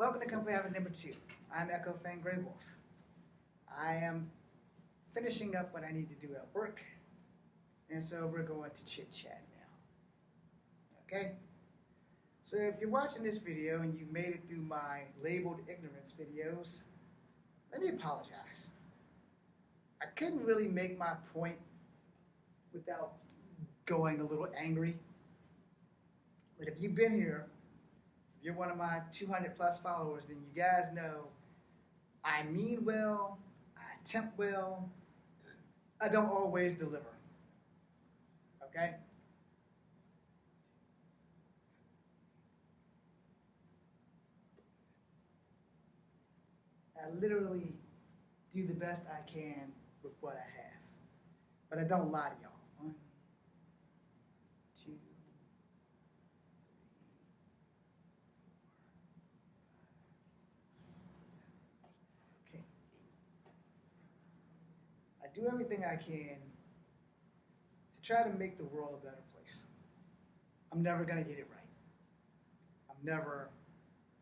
Welcome to Kung Fu Habit number 2. I'm Echo Fang Grey Wolf. I am finishing up what I need to do at work, and so we're going to chit chat now. Okay? So if you're watching this video and you made it through my labeled ignorance videos, let me apologize. I couldn't really make my point without going a little angry. But if you've been here, if you're one of my 200 plus followers, then you guys know I mean well, I attempt well, I don't always deliver. Okay? I literally do the best I can with what I have. But I don't lie to y'all. 1, 2, 3, 4, 5, 6, 7, 8. Okay, 8. I do everything I can to try to make the world a better place. I'm never going to get it right. I'm never,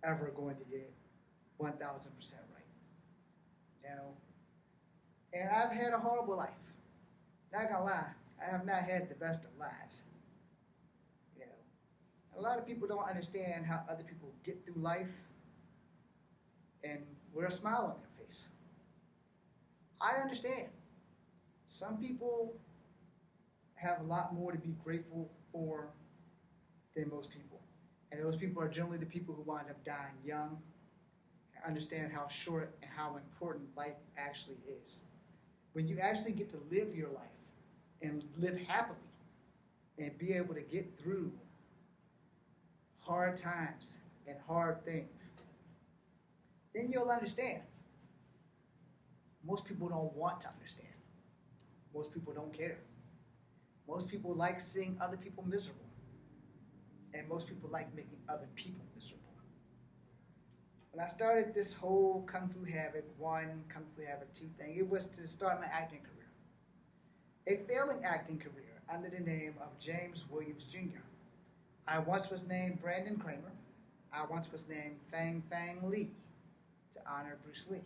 ever going to get it 1,000% right. You know? And I've had a horrible life. Not gonna lie, I have not had the best of lives. You know, a lot of people don't understand how other people get through life and wear a smile on their face. I understand. Some people have a lot more to be grateful for than most people. And those people are generally the people who wind up dying young and understand how short and how important life actually is. When you actually get to live your life and live happily and be able to get through hard times and hard things, then you'll understand. Most people don't want to understand. Most people don't care. Most people like seeing other people miserable. And most people like making other people miserable. When I started this whole Kung Fu Habit 1, Kung Fu Habit 2 thing, it was to start my acting career. A failing acting career under the name of James Williams Jr. I once was named Brandon Kramer. I once was named Fang Lee to honor Bruce Lee.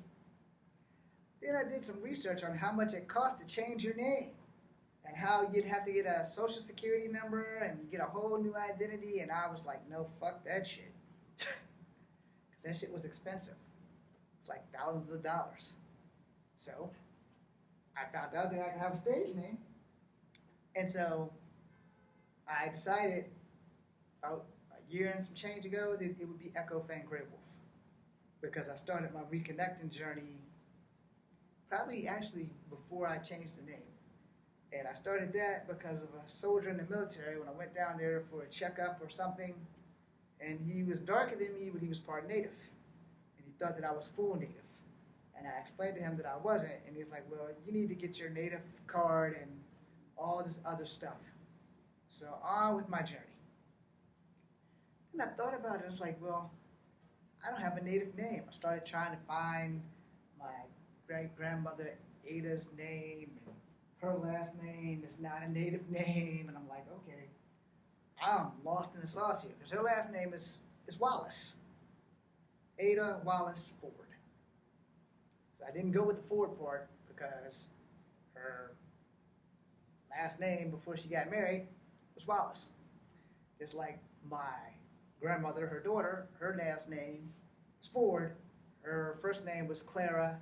Then I did some research on how much it cost to change your name and how you'd have to get a social security number and you get a whole new identity, and I was like, no, fuck that shit. Because that shit was expensive. It's like thousands of dollars. So I found out that I could have a stage name. And so I decided about a year and some change ago that it would be Echo Fang Grey Wolf. Because I started my reconnecting journey probably actually before I changed the name. And I started that because of a soldier in the military when I went down there for a checkup or something. And he was darker than me, but he was part native. And he thought that I was full native. And I explained to him that I wasn't. And he's like, well, you need to get your native card and all this other stuff. So on with my journey. And I thought about it. I was like, well, I don't have a native name. I started trying to find my great-grandmother Ada's name. And her last name is not a native name. And I'm like, okay, I'm lost in the sauce here. Because her last name is Wallace. Ada Wallace Ford. So I didn't go with the Ford part because her last name before she got married was Wallace. Just like my grandmother, her daughter, her last name was Ford. Her first name was Clara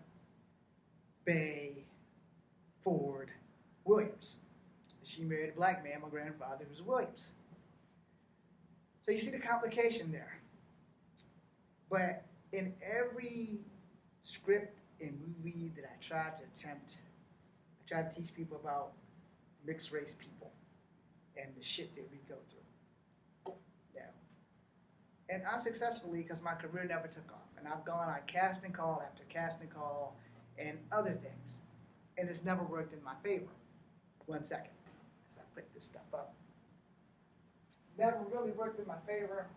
Bay Ford Williams. She married a black man, my grandfather, who was Williams. So you see the complication there. But in every script and movie that I try to attempt, I try to teach people about mixed race people and the shit that we go through. Yeah. And unsuccessfully, because my career never took off. And I've gone on casting call after casting call and other things. And it's never worked in my favor. 1 second, as I put this stuff up. It's never really worked in my favor.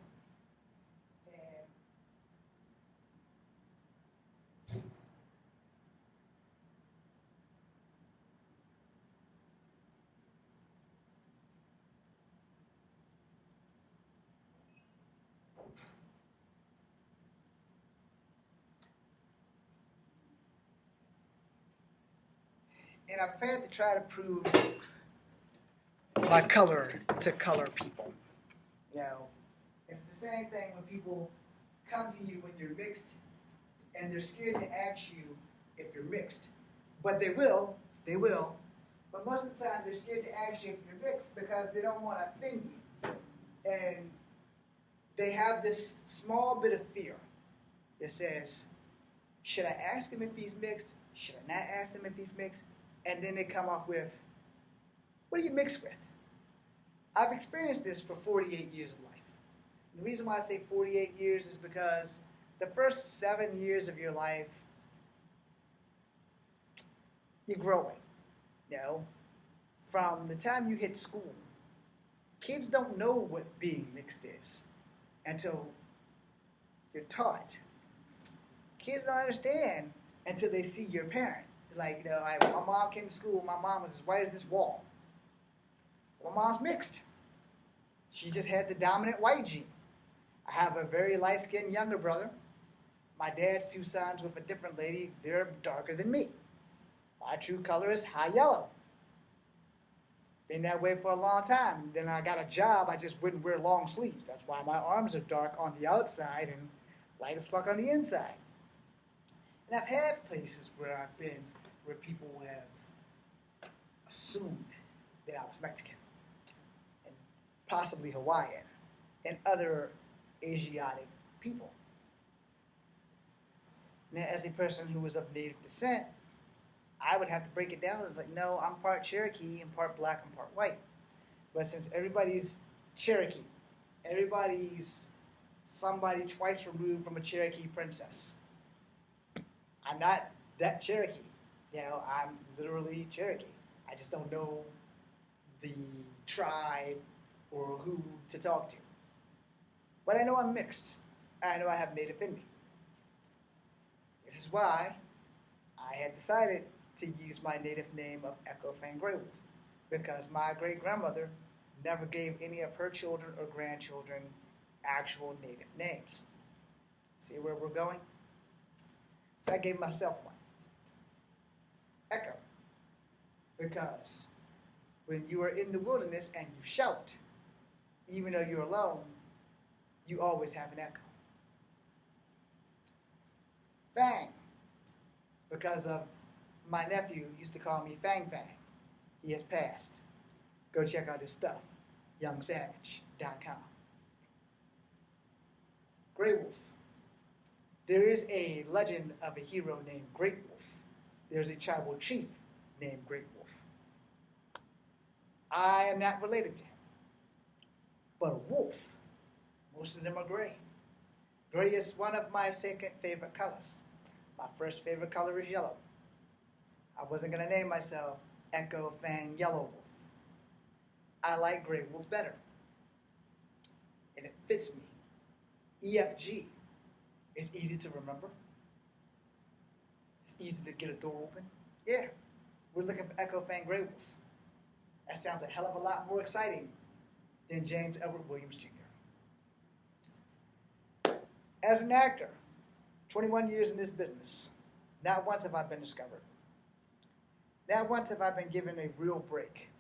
And I've had to try to prove my color to color people. You know, it's the same thing when people come to you when you're mixed and they're scared to ask you if you're mixed. But they will. But most of the time they're scared to ask you if you're mixed because they don't want to offend you. And they have this small bit of fear that says, should I ask him if he's mixed? Should I not ask him if he's mixed? And then they come up with, what are you mixed with? I've experienced this for 48 years of life. And the reason why I say 48 years is because the first 7 years of your life, you're growing. You know, from the time you hit school, kids don't know what being mixed is until you're taught. Kids don't understand until they see your parent. Like, you know, my mom came to school, my mom was as white as this wall. My mom's mixed. She just had the dominant white gene. I have a very light-skinned younger brother. My dad's 2 sons with a different lady. They're darker than me. My true color is high yellow. Been that way for a long time. Then I got a job, I just wouldn't wear long sleeves. That's why my arms are dark on the outside and light as fuck on the inside. And I've had places where I've been where people have assumed that I was Mexican and possibly Hawaiian and other Asiatic people. Now, as a person who was of Native descent, I would have to break it down. It was like, no, I'm part Cherokee and part black and part white. But since everybody's Cherokee, everybody's somebody twice removed from a Cherokee princess. I'm not that Cherokee. You know, I'm literally Cherokee. I just don't know the tribe or who to talk to. But I know I'm mixed. I know I have Native in me. This is why I had decided to use my native name of Echo Fang Grey Wolf, because my great-grandmother never gave any of her children or grandchildren actual native names. See where we're going? So I gave myself one. Echo. Because when you are in the wilderness and you shout, even though you're alone, you always have an echo. Fang. Because of my nephew used to call me Fang Fang. He has passed. Go check out his stuff. YoungSavage.com. Grey Wolf. There is a legend of a hero named Great Wolf. There's a tribal chief named Great Wolf. I am not related to him. But a wolf, most of them are gray. Gray is one of my second favorite colors. My first favorite color is yellow. I wasn't going to name myself Echo Fang Yellow Wolf. I like Grey Wolf better. And it fits me. EFG. It's easy to remember. It's easy to get a door open. Yeah, we're looking for Echo Fang Grey Wolf. That sounds a hell of a lot more exciting than James Edward Williams Jr. As an actor, 21 years in this business, not once have I been discovered. Not once have I been given a real break.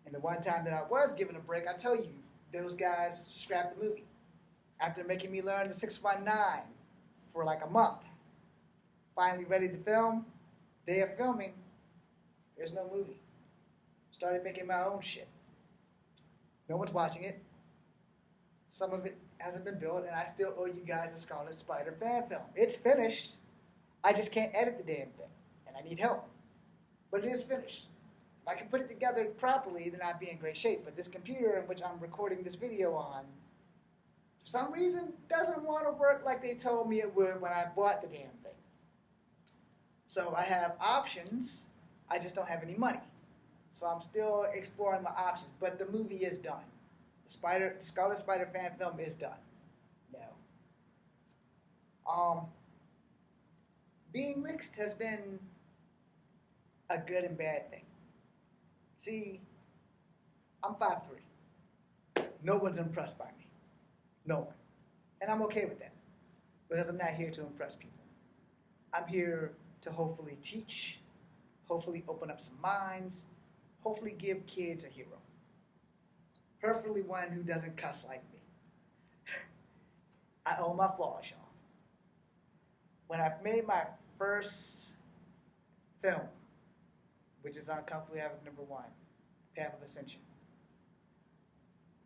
And the one time that I was given a break, I tell you, those guys scrapped the movie. After making me learn the 619 for like a month, finally ready to film, day of filming, there's no movie. Started making my own shit. No one's watching it. Some of it hasn't been built, and I still owe you guys a Scarlet Spider fan film. It's finished. I just can't edit the damn thing, and I need help. But it is finished. If I can put it together properly, then I'd be in great shape. But this computer in which I'm recording this video on, for some reason, doesn't want to work like they told me it would when I bought the damn thing. So I have options, I just don't have any money. So I'm still exploring my options, but the movie is done. The Scarlet Spider fan film is done. No. Being mixed has been a good and bad thing. See, I'm 5'3". No one's impressed by me. No one. And I'm okay with that, because I'm not here to impress people. I'm here to hopefully teach, hopefully open up some minds, hopefully give kids a hero. Preferably one who doesn't cuss like me. I own my flaws, y'all. When I made my first film, which is Uncomfortably Havoc #1, Path of Ascension,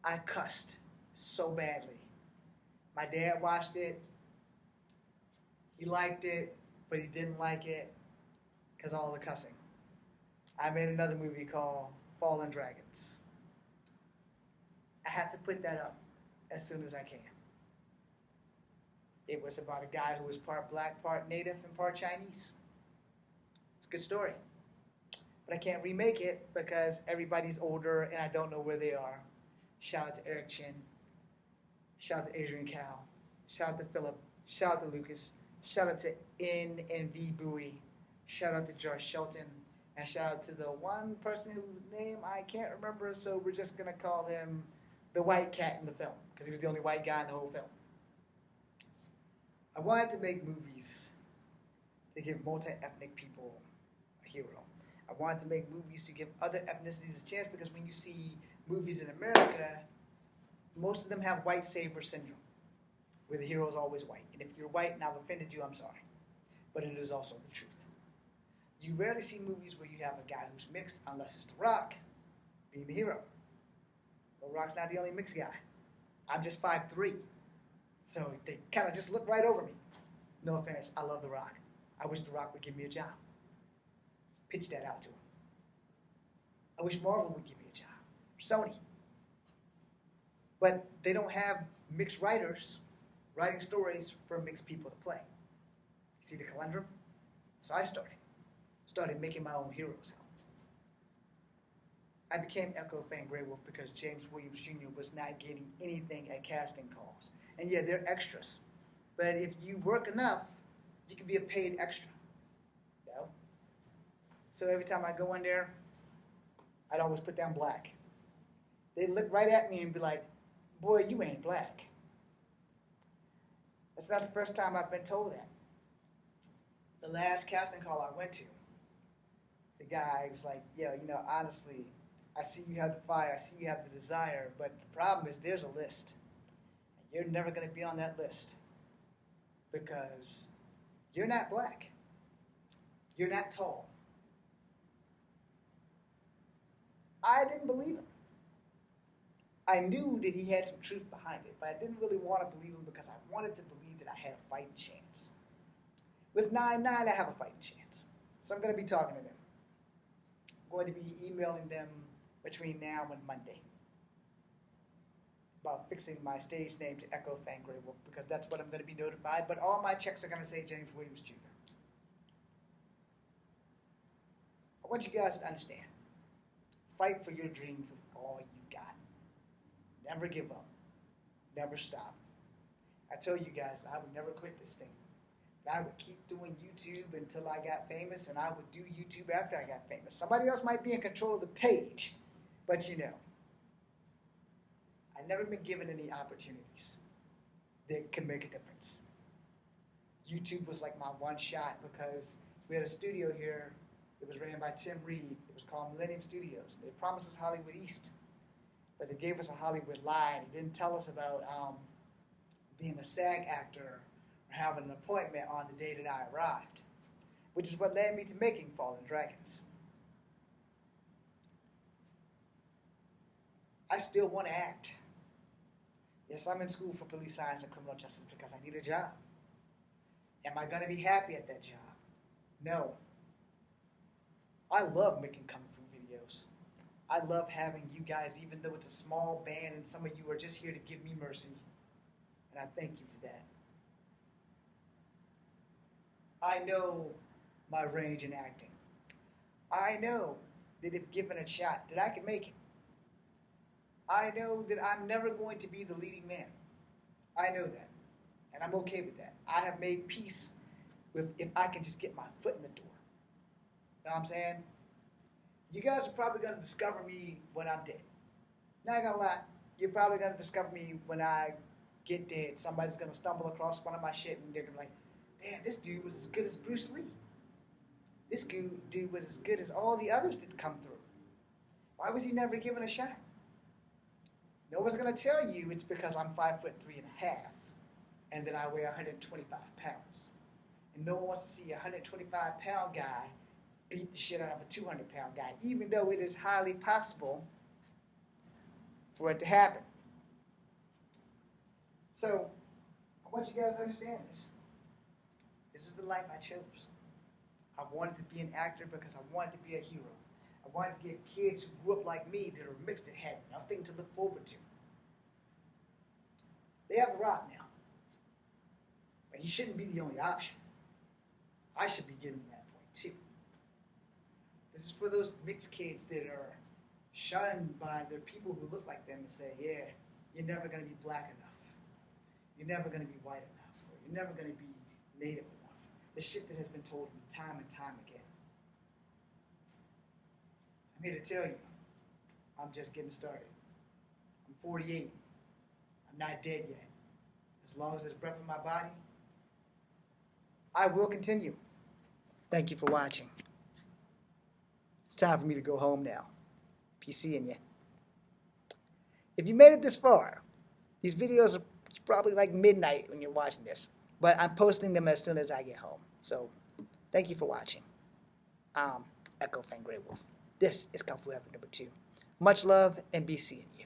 I cussed so badly. My dad watched it. He liked it, but he didn't like it because of all the cussing. I made another movie called Fallen Dragons. I have to put that up as soon as I can. It was about a guy who was part black, part native, and part Chinese. It's a good story. But I can't remake it because everybody's older and I don't know where they are. Shout out to Eric Chin. Shout out to Adrian Cow. Shout out to Philip. Shout out to Lucas. Shout out to N and V Bowie. Shout out to Josh Shelton. And shout out to the one person whose name I can't remember, so we're just going to call him the white cat in the film because he was the only white guy in the whole film. I wanted to make movies to give multi-ethnic people a hero. I wanted to make movies to give other ethnicities a chance because when you see movies in America, most of them have white savior syndrome, where the hero is always white. And if you're white and I've offended you, I'm sorry. But it is also the truth. You rarely see movies where you have a guy who's mixed, unless it's The Rock being the hero. The Rock's not the only mixed guy. I'm just 5'3". So they kind of just look right over me. No offense, I love The Rock. I wish The Rock would give me a job. Pitch that out to him. I wish Marvel would give me a job. Sony. But they don't have mixed writers writing stories for mixed people to play. See the conundrum? So I started making my own heroes. I became Echo Fan Grey Wolf because James Williams Jr. was not getting anything at casting calls. And yeah, they're extras. But if you work enough, you can be a paid extra. You know? So every time I go in there, I'd always put down black. They'd look right at me and be like, boy, you ain't black. That's not the first time I've been told that. The last casting call I went to, the guy was like, yo, honestly, I see you have the fire, I see you have the desire, but the problem is there's a list. You're never going to be on that list because you're not black. You're not tall. I didn't believe him. I knew that he had some truth behind it, but I didn't really want to believe him because I wanted to believe that I had a fighting chance. With 9-9, I have a fighting chance. So I'm going to be talking to them. I'm going to be emailing them between now and Monday about fixing my stage name to Echo Fan Grey Wolf because that's what I'm going to be notified, but all my checks are going to say James Williams Jr. I want you guys to understand. Fight for your dreams with all you've got. Never give up. Never stop. I told you guys that I would never quit this thing. I would keep doing YouTube until I got famous, and I would do YouTube after I got famous. Somebody else might be in control of the page, but I've never been given any opportunities that could make a difference. YouTube was like my one shot because we had a studio here that was ran by Tim Reed. It was called Millennium Studios. They promised us Hollywood East, but they gave us a Hollywood lie. They didn't tell us about being a SAG actor or having an appointment on the day that I arrived, which is what led me to making Fallen Dragons. I still want to act. Yes, I'm in school for police science and criminal justice because I need a job. Am I going to be happy at that job? No. I love making kung fu videos. I love having you guys, even though it's a small band and some of you are just here to give me mercy. And I thank you for that. I know my range in acting. I know that if given a shot, that I can make it. I know that I'm never going to be the leading man. I know that. And I'm okay with that. I have made peace with if I can just get my foot in the door. You know what I'm saying? You guys are probably going to discover me when I'm dead. Not gonna lie. You're probably going to discover me when I get dead. Somebody's going to stumble across one of my shit and they're going to be like, damn, this dude was as good as Bruce Lee. This dude was as good as all the others that come through. Why was he never given a shot? No one's going to tell you it's because I'm 5'3.5" and that I weigh 125 pounds. And no one wants to see a 125-pound guy beat the shit out of a 200-pound guy, even though it is highly possible for it to happen. So, I want you guys to understand this. This is the life I chose. I wanted to be an actor because I wanted to be a hero. I wanted to give kids who grew up like me that are mixed and had nothing to look forward to. They have The Rock now. But he shouldn't be the only option. I should be getting that point too. This is for those mixed kids that are shunned by their people who look like them and say, yeah, you're never going to be black enough. You're never going to be white enough. Or you're never going to be native enough. The shit that has been told me time and time again. I'm here to tell you, I'm just getting started. I'm 48. I'm not dead yet. As long as there's breath in my body, I will continue. Thank you for watching. It's time for me to go home now. Peace seeing you. If you made it this far, these videos are probably like midnight when you're watching this, but I'm posting them as soon as I get home. So, thank you for watching. Echo Fan Grey Wolf. This is Kung Fu Epic number 2. Much love and be seeing you.